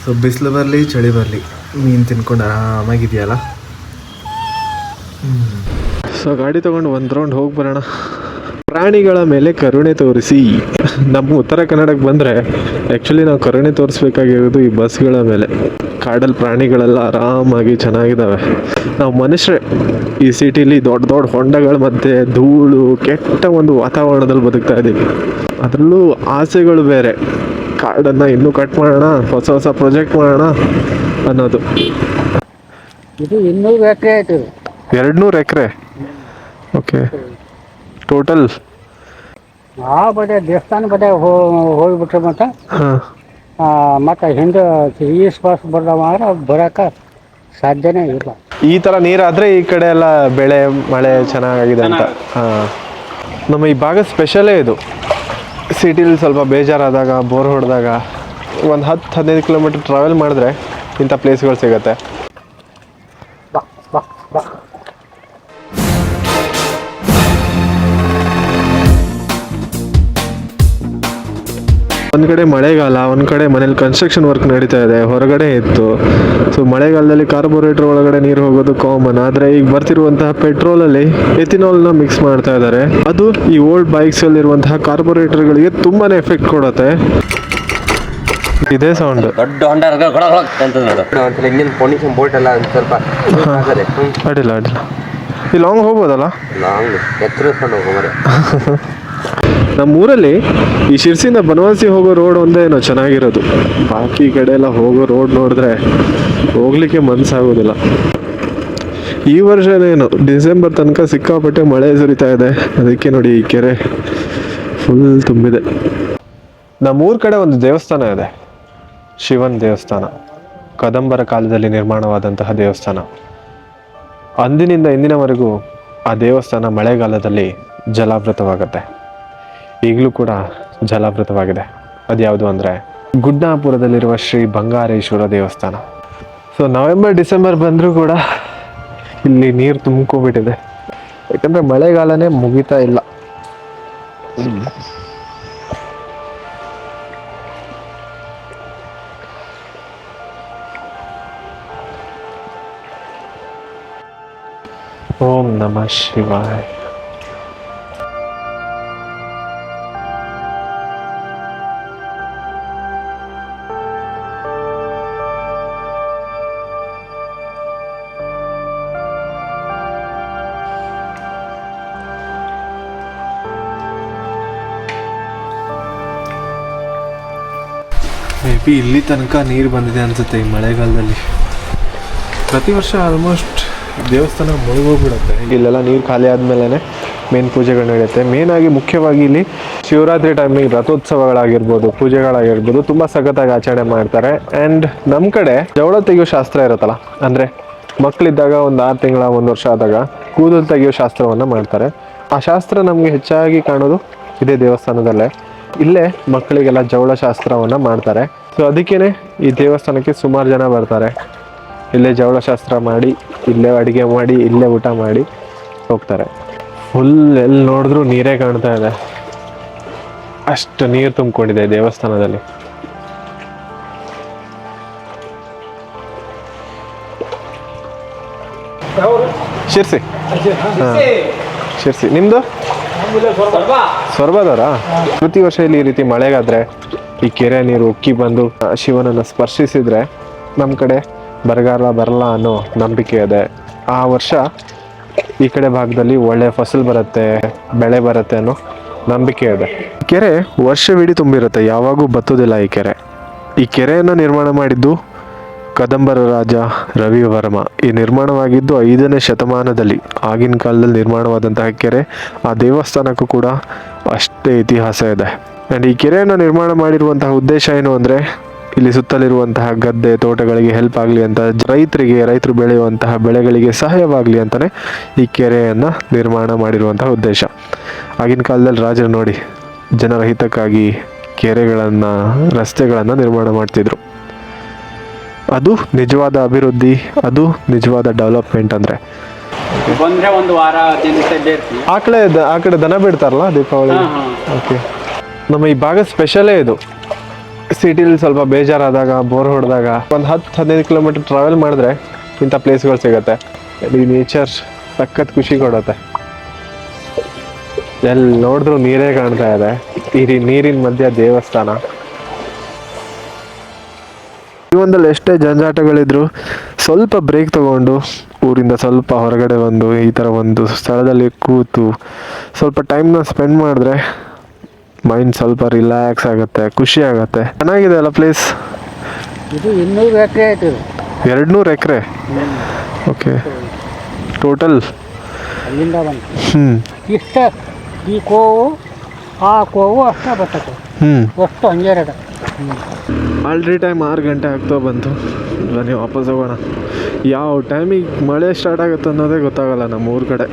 So ಬಿಸಿಲು ಬರಲಿ ಚಳಿ ಬರಲಿ ಮೀನು ತಿನ್ಕೊಂಡು ಆರಾಮಾಗಿದೆಯಲ್ಲ. ಸೊ ಗಾಡಿ ತೊಗೊಂಡು ಒಂದು ರೌಂಡ್ ಹೋಗಿ ಬರೋಣ. ಪ್ರಾಣಿಗಳ ಮೇಲೆ ಕರುಣೆ ತೋರಿಸಿ. ನಮ್ಮ ಉತ್ತರ ಕನ್ನಡಕ್ಕೆ ಬಂದರೆ ಆ್ಯಕ್ಚುಲಿ ನಾವು ಕರುಣೆ ತೋರಿಸ್ಬೇಕಾಗಿರೋದು ಈ ಬಸ್ಗಳ ಮೇಲೆ. ಕಾಡಲ್ಲಿ ಪ್ರಾಣಿಗಳೆಲ್ಲ ಆರಾಮಾಗಿ ಚೆನ್ನಾಗಿದ್ದಾವೆ. ನಾವು ಮನುಷ್ಯರೇ ಈ ಸಿಟಿಲಿ ದೊಡ್ಡ ದೊಡ್ಡ ಹೊಂಡಗಳ ಮಧ್ಯೆ ಧೂಳು ಕೆಟ್ಟ ಒಂದು ವಾತಾವರಣದಲ್ಲಿ ಬದುಕ್ತಾ ಇದ್ದೀವಿ. ಅದರಲ್ಲೂ ಆಸೆಗಳು ಬೇರೆ. ಕಾಡನ್ನು ಇನ್ನೂ ಕಟ್ ಮಾಡೋಣ, ಹೊಸ ಹೊಸ ಪ್ರಾಜೆಕ್ಟ್ ಮಾಡೋಣ ಅನ್ನೋದು. ಇದು 200 ಎಕರೆ ಆಯ್ತು. 200 ಎಕರೆ. ಓಕೆ. ಟೋಟಲ್ ಬಡೆ ದೇವಸ್ಥಾನ ಬಡೆ ಹೋಗ್ಬಿಟ್ರೆ ಮತ್ತೆ ಮತ್ತೆ ಹಿಂದೆ ಈಸ್ಟ್ ಬಸ್ ಬರ್ದವ ಬರೋಕೆ ಸಾಧ್ಯನೇ ಇಲ್ಲ. ಈ ಥರ ನೀರಾದರೆ ಈ ಕಡೆ ಎಲ್ಲ ಬೆಳೆ ಮಳೆ ಚೆನ್ನಾಗಿದೆ ಅಂತ. ನಮ್ಮ ಈ ಭಾಗದ ಸ್ಪೆಷಲೇ ಇದು. ಸಿಟಿಲಿ ಸ್ವಲ್ಪ ಬೇಜಾರಾದಾಗ, ಬೋರ್ ಹೊಡೆದಾಗ ಒಂದು 10-15 ಕಿಲೋಮೀಟ್ರ್ ಟ್ರಾವೆಲ್ ಮಾಡಿದ್ರೆ ಇಂಥ ಪ್ಲೇಸ್ಗಳು ಸಿಗುತ್ತೆ. ಒಂದು ಕಡೆ ಮಳೆಗಾಲ, ಒಂದು ಕಡೆ ಮನೇಲಿ ಕನ್ಸ್ಟ್ರಕ್ಷನ್ ವರ್ಕ್ ನಡೀತಾ ಇದೆ, ಹೊರಗಡೆ ಇತ್ತು. ಸೊ ಮಳೆಗಾಲದಲ್ಲಿ ಕಾರ್ಬೋರೇಟರ್ ಒಳಗಡೆ ನೀರು ಹೋಗೋದು ಕಾಮನ್. ಆದರೆ ಈಗ ಬರ್ತಿರುವಂತಹ ಪೆಟ್ರೋಲಲ್ಲಿ ಎಥಿನಾಲ್ನ ಮಿಕ್ಸ್ ಮಾಡ್ತಾ ಇದ್ದಾರೆ. ಅದು ಈ ಓಲ್ಡ್ ಬೈಕ್ಸಲ್ಲಿರುವಂತಹ ಕಾರ್ಬೋರೇಟರ್ಗಳಿಗೆ ತುಂಬಾ ಎಫೆಕ್ಟ್ ಕೊಡುತ್ತೆ. ಇದೇ ಸೌಂಡ್ ಅಡ್ಡಿಲ್ಲ ಅಡ್ಡಿಲ್ಲ. ಈ ಲಾಂಗ್ ಹೋಗ್ಬೋದಲ್ಲ? ನಮ್ಮೂರಲ್ಲಿ ಈ ಶಿರ್ಸಿಂದ ಬನವಾಸಿ ಹೋಗೋ ರೋಡ್ ಒಂದೇ ಏನೋ ಚೆನ್ನಾಗಿರೋದು. ಬಾಕಿ ಕಡೆ ಎಲ್ಲ ಹೋಗೋ ರೋಡ್ ನೋಡಿದ್ರೆ ಹೋಗ್ಲಿಕ್ಕೆ ಮನಸ್ಸಾಗೋದಿಲ್ಲ. ಈ ವರ್ಷನೇನು ಡಿಸೆಂಬರ್ ತನಕ ಸಿಕ್ಕಾಪಟ್ಟೆ ಮಳೆ ಸುರಿತಾ ಇದೆ. ಅದಕ್ಕೆ ನೋಡಿ ಈ ಕೆರೆ ಫುಲ್ ತುಂಬಿದೆ. ನಮ್ಮೂರ ಕಡೆ ಒಂದು ದೇವಸ್ಥಾನ ಇದೆ, ಶಿವನ್ ದೇವಸ್ಥಾನ. ಕದಂಬರ ಕಾಲದಲ್ಲಿ ನಿರ್ಮಾಣವಾದಂತಹ ದೇವಸ್ಥಾನ. ಅಂದಿನಿಂದ ಇಂದಿನವರೆಗೂ ಆ ದೇವಸ್ಥಾನ ಮಳೆಗಾಲದಲ್ಲಿ ಜಲಾವೃತವಾಗುತ್ತೆ. ಈಗಲೂ ಕೂಡ ಜಲಾವೃತವಾಗಿದೆ. ಅದ್ಯಾವುದು ಅಂದರೆ ಗುಡ್ಡಾಪುರದಲ್ಲಿರುವ ಶ್ರೀ ಬಂಗಾರೇಶ್ವರ ದೇವಸ್ಥಾನ. ಸೊ ನವೆಂಬರ್ ಡಿಸೆಂಬರ್ ಬಂದರೂ ಕೂಡ ಇಲ್ಲಿ ನೀರು ತುಂಬ್ಕೊಬಿಟ್ಟಿದೆ. ಯಾಕಂದರೆ ಮಳೆಗಾಲನೇ ಮುಗಿತಾ ಇಲ್ಲ. ಓಂ ನಮಃ ಶಿವಾಯ. ಮೇ ಬಿ ಇಲ್ಲಿ ತನಕ ನೀರು ಬಂದಿದೆ ಅನಿಸುತ್ತೆ ಈ ಮಳೆಗಾಲದಲ್ಲಿ. ಪ್ರತಿ ವರ್ಷ ಆಲ್ಮೋಸ್ಟ್ ದೇವಸ್ಥಾನ ಮುಳುಗೋಗ್ಬಿಡುತ್ತೆ. ಇಲ್ಲೆಲ್ಲ ನೀರು ಖಾಲಿ ಆದಮೇಲೆ ಮೇನ್ ಪೂಜೆಗಳು ನಡೆಯುತ್ತೆ. ಮೇನಾಗಿ ಮುಖ್ಯವಾಗಿ ಇಲ್ಲಿ ಶಿವರಾತ್ರಿ ಟೈಮಿಗೆ ರಥೋತ್ಸವಗಳಾಗಿರ್ಬೋದು, ಪೂಜೆಗಳಾಗಿರ್ಬೋದು ತುಂಬ ಸಖತ್ತಾಗಿ ಆಚರಣೆ ಮಾಡ್ತಾರೆ. ಆ್ಯಂಡ್ ನಮ್ಮ ಕಡೆ ಜವಳ ತೆಗೆಯೋ ಶಾಸ್ತ್ರ ಇರುತ್ತಲ್ಲ, ಅಂದರೆ ಮಕ್ಕಳಿದ್ದಾಗ ಒಂದು 6 ತಿಂಗಳ 1 ವರ್ಷ ಆದಾಗ ಕೂದಲು ತೆಗೆಯೋ ಶಾಸ್ತ್ರವನ್ನು ಮಾಡ್ತಾರೆ. ಆ ಶಾಸ್ತ್ರ ನಮಗೆ ಹೆಚ್ಚಾಗಿ ಕಾಣೋದು ಇದೇ ದೇವಸ್ಥಾನದಲ್ಲೇ. ಇಲ್ಲೇ ಮಕ್ಕಳಿಗೆಲ್ಲ ಜವಳ ಶಾಸ್ತ್ರವನ್ನು ಮಾಡ್ತಾರೆ. ಸೊ ಅದಕ್ಕೇ ಈ ದೇವಸ್ಥಾನಕ್ಕೆ ಸುಮಾರು ಜನ ಬರ್ತಾರೆ. ಇಲ್ಲೇ ಜವಳ ಶಾಸ್ತ್ರ ಮಾಡಿ, ಇಲ್ಲೇ ಅಡುಗೆ ಮಾಡಿ, ಇಲ್ಲೇ ಊಟ ಮಾಡಿ ಹೋಗ್ತಾರೆ. ಫುಲ್ ಎಲ್ಲಿ ನೋಡಿದ್ರೂ ನೀರೇ ಕಾಣ್ತಾ ಇದೆ. ಅಷ್ಟು ನೀರು ತುಂಬಿಕೊಂಡಿದೆ ದೇವಸ್ಥಾನದಲ್ಲಿ. ಶಿರ್ಸಿ. ಹಾಂ, ಶಿರ್ಸಿ. ನಿಮ್ಮದು ಸೊರಬದವರಾ? ಪ್ರತಿ ವರ್ಷ ಇಲ್ಲಿ ಈ ರೀತಿ ಮಳೆಗಾದ್ರೆ ಈ ಕೆರೆ ನೀರು ಉಕ್ಕಿ ಬಂದು ಶಿವನನ್ನು ಸ್ಪರ್ಶಿಸಿದ್ರೆ ನಮ್ಮ ಕಡೆ ಬರಗಾಲ ಬರಲ್ಲ ಅನ್ನೋ ನಂಬಿಕೆ ಇದೆ. ಆ ವರ್ಷ ಈ ಕಡೆ ಭಾಗದಲ್ಲಿ ಒಳ್ಳೆ ಫಸಲು ಬರುತ್ತೆ, ಬೆಳೆ ಬರುತ್ತೆ ಅನ್ನೋ ನಂಬಿಕೆ ಇದೆ. ಕೆರೆ ವರ್ಷವಿಡೀ ತುಂಬಿರುತ್ತೆ, ಯಾವಾಗೂ ಬತ್ತೋದಿಲ್ಲ ಈ ಕೆರೆ. ಈ ಕೆರೆಯನ್ನು ನಿರ್ಮಾಣ ಮಾಡಿದ್ದು ಕದಂಬರ ರಾಜ ರವಿವರ್ಮ. ಈ ನಿರ್ಮಾಣವಾಗಿದ್ದು 5ನೇ ಶತಮಾನದಲ್ಲಿ. ಆಗಿನ ಕಾಲದಲ್ಲಿ ನಿರ್ಮಾಣವಾದಂತಹ ಕೆರೆ. ಆ ದೇವಸ್ಥಾನಕ್ಕೂ ಕೂಡ ಅಷ್ಟೇ ಇತಿಹಾಸ ಇದೆ. ಆ್ಯಂಡ್ ಈ ಕೆರೆಯನ್ನು ನಿರ್ಮಾಣ ಮಾಡಿರುವಂತಹ ಉದ್ದೇಶ ಏನು ಅಂದರೆ ಇಲ್ಲಿ ಸುತ್ತಲಿರುವಂತಹ ಗದ್ದೆ ತೋಟಗಳಿಗೆ ಹೆಲ್ಪ್ ಆಗಲಿ ಅಂತ, ರೈತರು ಬೆಳೆಯುವಂತಹ ಬೆಳೆಗಳಿಗೆ ಸಹಾಯವಾಗಲಿ ಅಂತಲೇ ಈ ಕೆರೆಯನ್ನು ನಿರ್ಮಾಣ ಮಾಡಿರುವಂತಹ ಉದ್ದೇಶ. ಆಗಿನ ಕಾಲದಲ್ಲಿ ರಾಜರು ನೋಡಿ ಜನರ ಹಿತಕ್ಕಾಗಿ ಕೆರೆಗಳನ್ನು, ರಸ್ತೆಗಳನ್ನು ನಿರ್ಮಾಣ ಮಾಡ್ತಿದ್ರು. ಅದು ನಿಜವಾದ ಅಭಿವೃದ್ಧಿ, ಅದು ನಿಜವಾದ ಡೆವಲಪ್ಮೆಂಟ್. ಅಂದರೆ ಒಂದು ವಾರ ಆ ಕಡೆ ದನ ಬಿಡ್ತಾರಲ್ಲ ದೀಪಾವಳಿ. ಓಕೆ. ನಮ್ಮ ಈ ಭಾಗದ ಸ್ಪೆಷಲೇ ಇದು. ಸಿಟಿಲಿ ಸ್ವಲ್ಪ ಬೇಜಾರಾದಾಗ ಬೋರ್ ಹೊಡೆದಾಗ ಒಂದು 10-15 ಕಿಲೋಮೀಟರ್ ಟ್ರಾವೆಲ್ ಮಾಡಿದ್ರೆ ಇಂಥ ಪ್ಲೇಸ್ಗಳು ಸಿಗುತ್ತೆ. ಈ ನೇಚರ್ ಸಖತ್ ಖುಷಿ ಕೊಡುತ್ತೆ. ಎಲ್ಲಿ ನೋಡಿದ್ರು ನೀರೇ ಕಾಣ್ತಾ ಇದೆ. ಈ ನೀರಿನ ಮಧ್ಯ ದೇವಸ್ಥಾನ. ಜೀವನದಲ್ಲಿ ಎಷ್ಟೇ ಜಂಜಾಟಗಳಿದ್ರು ಸ್ವಲ್ಪ ಬ್ರೇಕ್ ತಗೊಂಡು ಊರಿಂದ ಸ್ವಲ್ಪ ಹೊರಗಡೆ ಬಂದು ಈ ಥರ ಒಂದು ಸ್ಥಳದಲ್ಲಿ ಕೂತು ಸ್ವಲ್ಪ ಟೈಮ್ನ ಸ್ಪೆಂಡ್ ಮಾಡಿದ್ರೆ ಮೈಂಡ್ ಸ್ವಲ್ಪ ರಿಲ್ಯಾಕ್ಸ್ ಆಗುತ್ತೆ, ಖುಷಿ ಆಗುತ್ತೆ. ಚೆನ್ನಾಗಿದೆ ಅಲ್ಲ ಪ್ಲೇಸ್. ಇದು 200 ಎಕರೆ ಆಯ್ತು. 200 ಎಕರೆ. ಓಕೆ. ಟೋಟಲ್ ಅಲ್ಲಿಂದ ಬಂತು ಹ್ಞೂ ಇಷ್ಟ. ಈ ಕೋವು ಆ ಕೋವು ಅಷ್ಟೇ ಬರ್ತದೆ. ಅಷ್ಟು ಹಂಗೆ ಇರೋದು. ಆಲ್ರೆಡಿ ಟೈಮ್ 6 ಗಂಟೆ ಆಗ್ತಾ ಬಂತು. ಬನ್ನಿ ವಾಪಸ್ ಹೋಗೋಣ. ಯಾವ ಟೈಮಿಗೆ ಮಳೆ ಸ್ಟಾರ್ಟ್ ಆಗುತ್ತೆ ಅನ್ನೋದೇ ಗೊತ್ತಾಗಲ್ಲ ನಮ್ಮ ಊರ ಕಡೆ.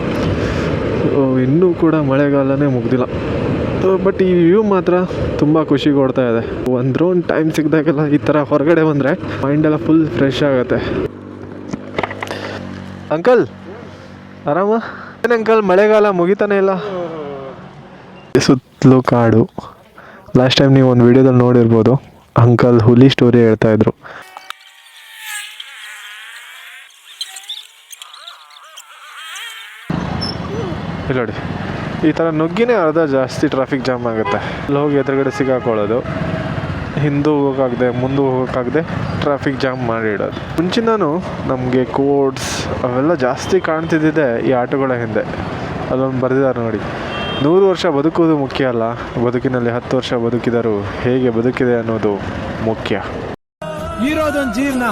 ಇನ್ನೂ ಕೂಡ ಮಳೆಗಾಲನೇ ಮುಗ್ದಿಲ್ಲ. ಬಟ್ ಈ ವ್ಯೂ ಮಾತ್ರ ತುಂಬ ಖುಷಿ ಕೊಡ್ತಾ ಇದೆ. ಒಂದು ರೌಂಡ್ ಟೈಮ್ ಸಿಕ್ಕಿದಾಗೆಲ್ಲ ಈ ಥರ ಹೊರಗಡೆ ಬಂದರೆ ಮೈಂಡೆಲ್ಲ ಫುಲ್ ಫ್ರೆಶ್ ಆಗುತ್ತೆ. ಅಂಕಲ್ ಆರಾಮ? ಏನು ಅಂಕಲ್, ಮಳೆಗಾಲ ಮುಗಿತಾನೆ ಇಲ್ಲ. ಸುತ್ತಲೂ ಕಾಡು. ಲಾಸ್ಟ್ ಟೈಮ್ ನೀವು ಒಂದು ವಿಡಿಯೋದಲ್ಲಿ ನೋಡಿರ್ಬೋದು, ಅಂಕಲ್ ಹುಲಿ ಸ್ಟೋರಿ ಹೇಳ್ತಾ ಇದ್ರು. ಇಲ್ಲಿ ನೋಡಿ, ಈ ಥರ ನುಗ್ಗಿನೇ ಅರ್ಧ ಜಾಸ್ತಿ ಟ್ರಾಫಿಕ್ ಜಾಮ್ ಆಗುತ್ತೆ. ಅಲ್ಲಿ ಹೋಗಿ ಎದುರುಗಡೆ ಸಿಗಾಕೊಳ್ಳೋದು, ಹಿಂದೂ ಹೋಗೋಕ್ಕಾಗದೆ ಮುಂದೆ ಹೋಗೋಕ್ಕಾಗದೆ ಟ್ರಾಫಿಕ್ ಜಾಮ್ ಮಾಡಿಡೋದು. ಮುಂಚಿನೂ ನಮಗೆ ಕೋಡ್ಸ್ ಅವೆಲ್ಲ ಜಾಸ್ತಿ ಕಾಣ್ತಿದ್ದಿದೆ ಈ ಆಟೋಗಳ ಹಿಂದೆ. ಅಲ್ಲೊಂದು ಬರೆದಿದ್ದಾರೆ ನೋಡಿ, 100 ವರ್ಷ ಬದುಕುವುದು ಮುಖ್ಯ ಅಲ್ಲ, ಬದುಕಿನಲ್ಲಿ 10 ವರ್ಷ ಬದುಕಿದರೂ ಹೇಗೆ ಬದುಕಿದೆ ಅನ್ನೋದು ಮುಖ್ಯ. ಇರೋದೊಂದು ಜೀವನ,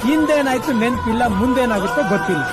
ಹಿಂದೇನಾಯ್ತು ನೆನಪಿಲ್ಲ, ಮುಂದೇನಾಗುತ್ತೋ ಗೊತ್ತಿಲ್ಲ.